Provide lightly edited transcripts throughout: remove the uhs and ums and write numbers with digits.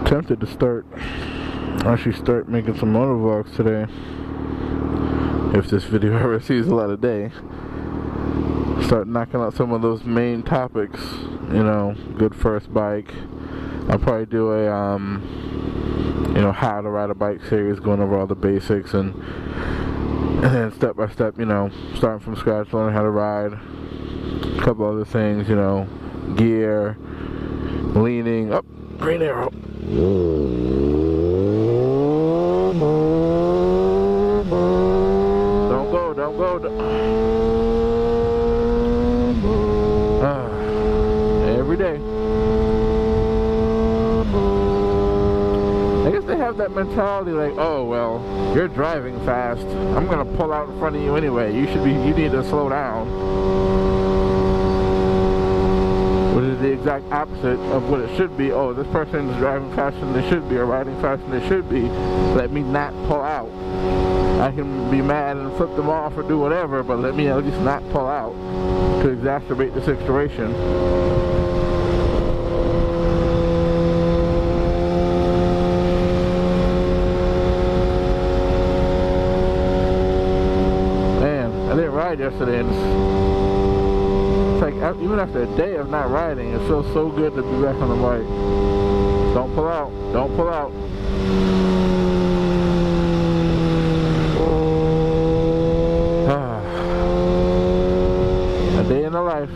Tempted to actually start making some motor vlogs today, if this video ever sees a light of day. Start knocking out some of those main topics, you know, good first bike. I'll probably do a you know, how to ride a bike series, going over all the basics, and then step by step, you know, starting from scratch, learning how to ride. A couple other things, you know, gear, leaning, up, green arrow. Don't go. Every day. I guess they have that mentality like, oh well, you're driving fast, I'm gonna pull out in front of you anyway. You need to slow down. Which is the exact opposite of what it should be. Oh, this person is driving faster than they should be, or riding faster than they should be. Let me not pull out. I can be mad and flip them off or do whatever, but let me at least not pull out to exacerbate the situation. Man, I didn't ride yesterday, and it's like, even after a day of not riding, it feels so good to be back on the bike. Don't pull out. Don't pull out. A day in the life.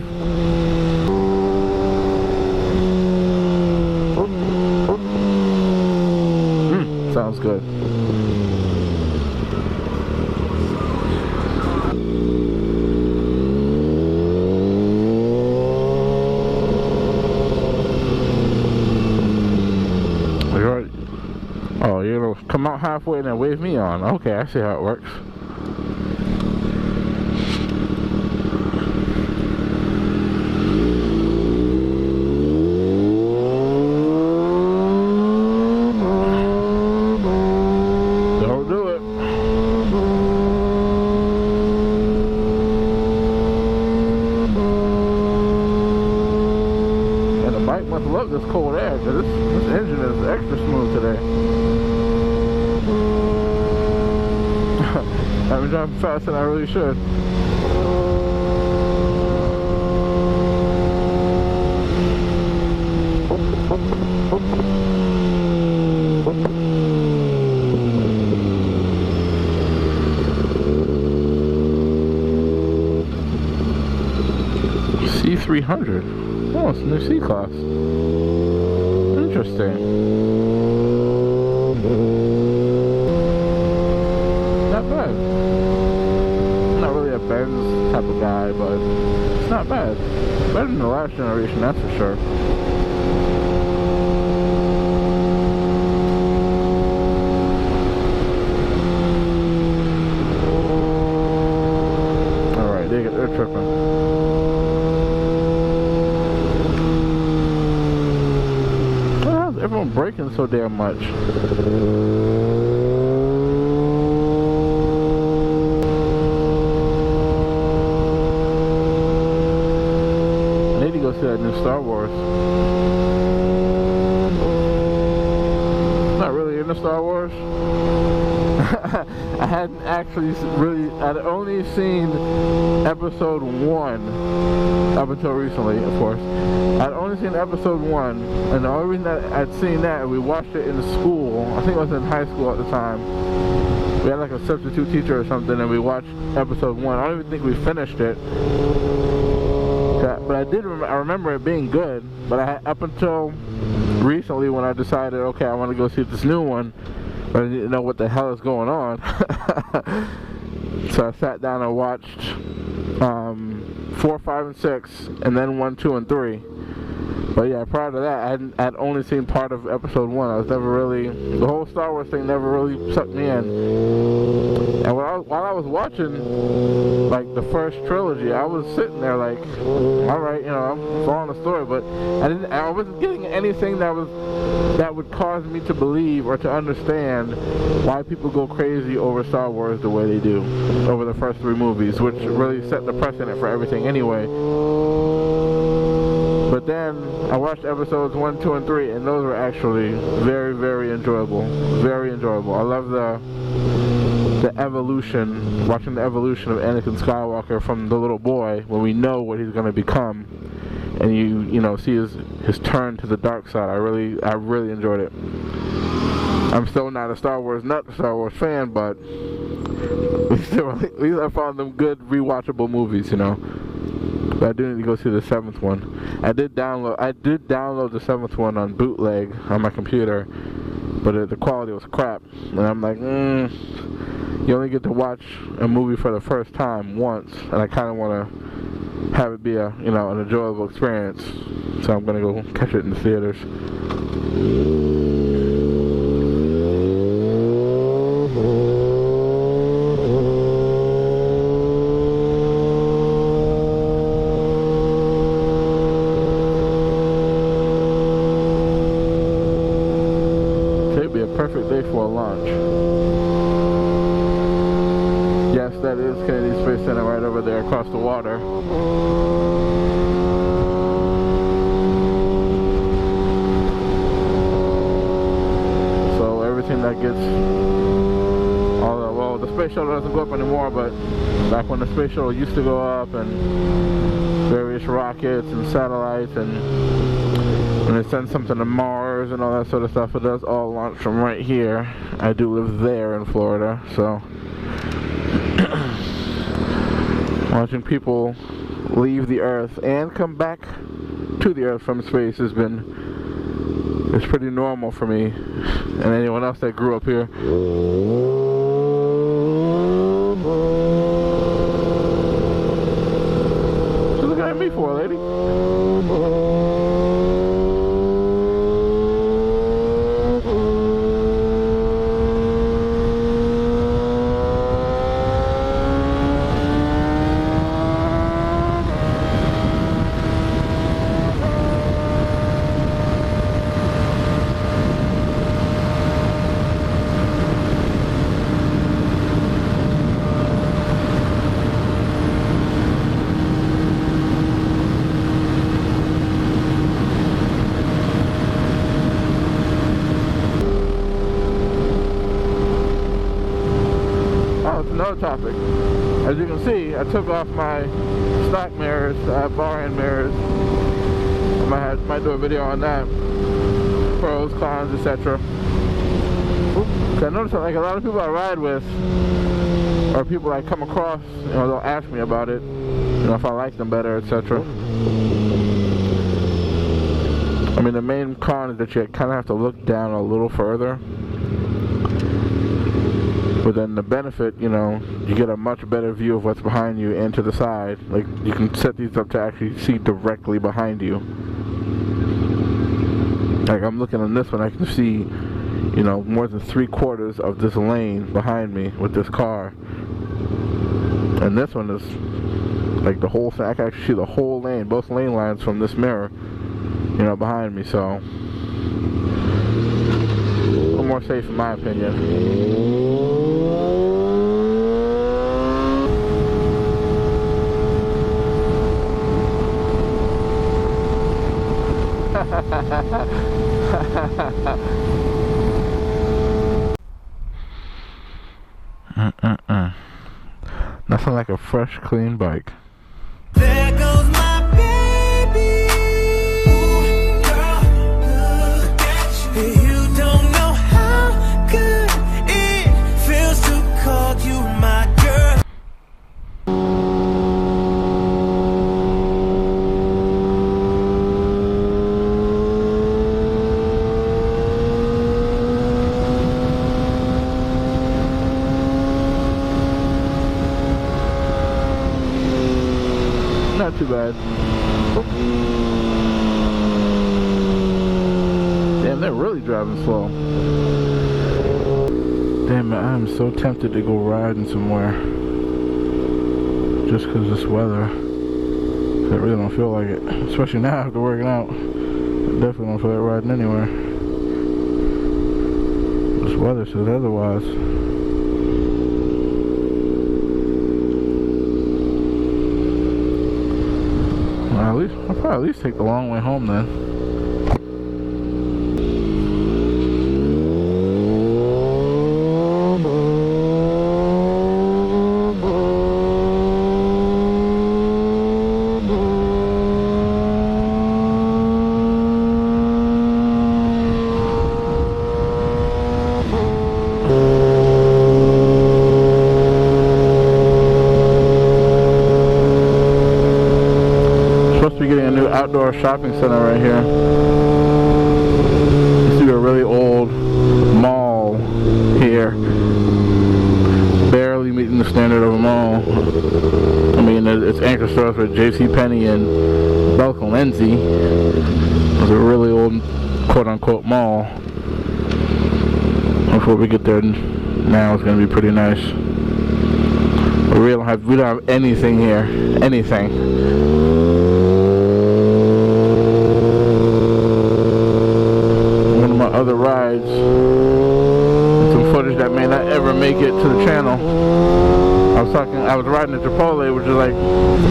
Sounds good. Oh, you're gonna come out halfway and then wave me on. Okay, I see how it works. Don't do it. And the bike must love this cold air, because this engine is extra smooth today. I've been driving faster than I really should. C300. Oh, it's a new C-Class. Interesting. Not bad. I'm not really a Benz type of guy, but it's not bad. Better than the last generation, that's for sure. Alright, they're tripping. Why is everyone braking so damn much? That new Star Wars. Not really into Star Wars. I hadn't actually I'd only seen episode 1 up until recently, of course. I'd only seen episode 1, and the only reason that I'd seen that, we watched it in school. I think I was in high school at the time. We had like a substitute teacher or something, and we watched episode 1. I don't even think we finished it. But I remember it being good, but up until recently when I decided, okay, I want to go see this new one, but I didn't know what the hell is going on. So I sat down and watched 4, 5, and 6, and then 1, 2, and 3. But yeah, prior to that, I'd only seen part of episode 1. I was never really, the whole Star Wars thing never really sucked me in. And while I was watching, like, the first trilogy, I was sitting there like, alright, you know, I'm following the story, but I wasn't getting anything that would cause me to believe or to understand why people go crazy over Star Wars the way they do, over the first 3 movies, which really set the precedent for everything anyway. But But then I watched episodes 1, 2, and 3, and those were actually very, very enjoyable. Very enjoyable. I love the evolution, watching the evolution of Anakin Skywalker from the little boy when we know what he's going to become, and you know, see his turn to the dark side. I really enjoyed it. I'm still not a Star Wars fan, but at least I found them good rewatchable movies, you know. But I do need to go see the 7th one. I did download the 7th one on bootleg on my computer, but the quality was crap, and I'm like, you only get to watch a movie for the first time once, and I kind of want to have it be an enjoyable experience. So I'm gonna go catch it in the theaters. Today'd be a perfect day for a launch. Yes, that is Kennedy Space Center right over there across the water. So everything that gets the space shuttle doesn't go up anymore, but back when the space shuttle used to go up, and various rockets and satellites, and when they send something to Mars and all that sort of stuff, it does all launch from right here. I do live there in Florida, so watching people leave the Earth and come back to the Earth from space it's pretty normal for me and anyone else that grew up here. What you looking at me for, lady? Another topic. As you can see, I took off my stock mirrors. I have bar-end mirrors. I might do a video on that. Pros, cons, etc. I noticed that, like, a lot of people I ride with, or people I come across, they'll ask me about it, if I like them better, etc. I mean, the main con is that you kind of have to look down a little further. But then the benefit, you get a much better view of what's behind you and to the side. Like, you can set these up to actually see directly behind you. Like, I'm looking on this one, I can see, more than 3/4 of this lane behind me with this car. And this one is, like, the whole thing. I can actually see the whole lane, both lane lines from this mirror, behind me, so a little more safe in my opinion. Nothing like a fresh, clean bike. There goes my baby. Ooh, girl, look at you. You don't know how good it feels to call you my girl. Not too bad. Damn, they're really driving slow. Damn it, I'm so tempted to go riding somewhere. Just because this weather. I really don't feel like it. Especially now after working out. I definitely don't feel like riding anywhere. This weather says otherwise. At probably at least take the long way home then. Outdoor shopping center right here. Used to be a really old mall here, barely meeting the standard of a mall. I mean, it's anchor stores with JCPenney and Belk and Lindsay. It was a really old quote-unquote mall. Before we get there now, it's going to be pretty nice. But we don't have anything here, anything. Other rides, some footage that may not ever make it to the channel. I was riding to Chipotle, which is like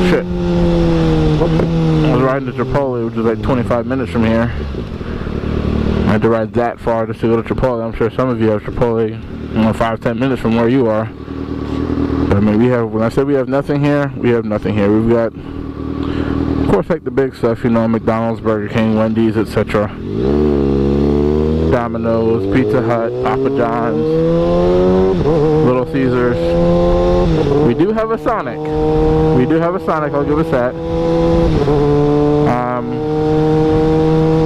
shit. I was riding to Chipotle, which is like 25 minutes from here. I had to ride that far just to go to Chipotle. I'm sure some of you have Chipotle, 5-10 minutes from where you are. But I mean, when I said we have nothing here, we have nothing here. We've got, of course, like the big stuff, McDonald's, Burger King, Wendy's, etc. Domino's, Pizza Hut, Papa John's, Little Caesars. We do have a Sonic. I'll give us that.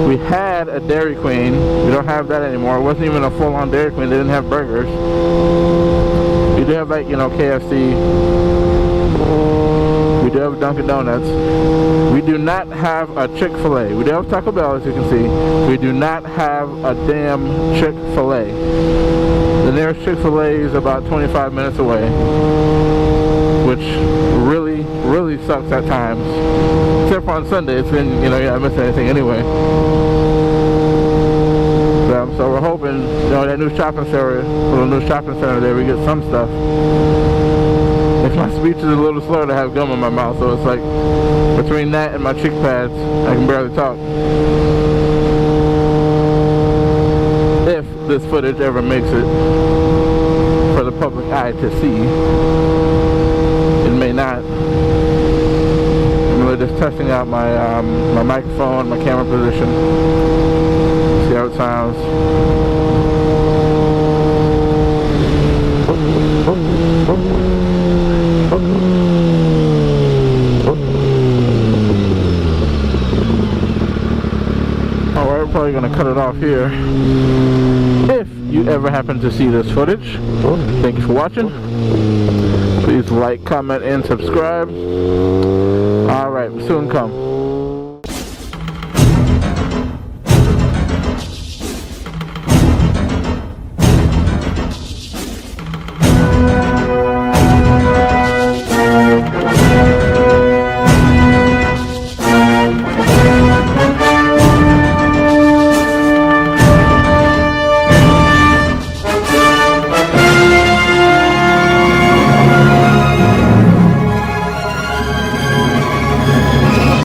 We had a Dairy Queen. We don't have that anymore. It wasn't even a full-on Dairy Queen. They didn't have burgers. We do have, like, KFC. We do have Dunkin' Donuts. We do not have a Chick-fil-A. We do have Taco Bell, as you can see. We do not have a damn Chick-fil-A. The nearest Chick-fil-A is about 25 minutes away, which really, really sucks at times. Except for on Sunday, it's been, you're not missing anything anyway. So we're hoping, that new shopping center there, we get some stuff. If my speech is a little slurred, I have gum in my mouth, so it's like between that and my cheek pads, I can barely talk. If this footage ever makes it for the public eye to see, it may not. I'm really just testing out my my microphone, my camera position, see how it sounds. Alright, we're probably going to cut it off here. If you ever happen to see this footage, thank you for watching. Please like, comment, and subscribe. Alright, soon come.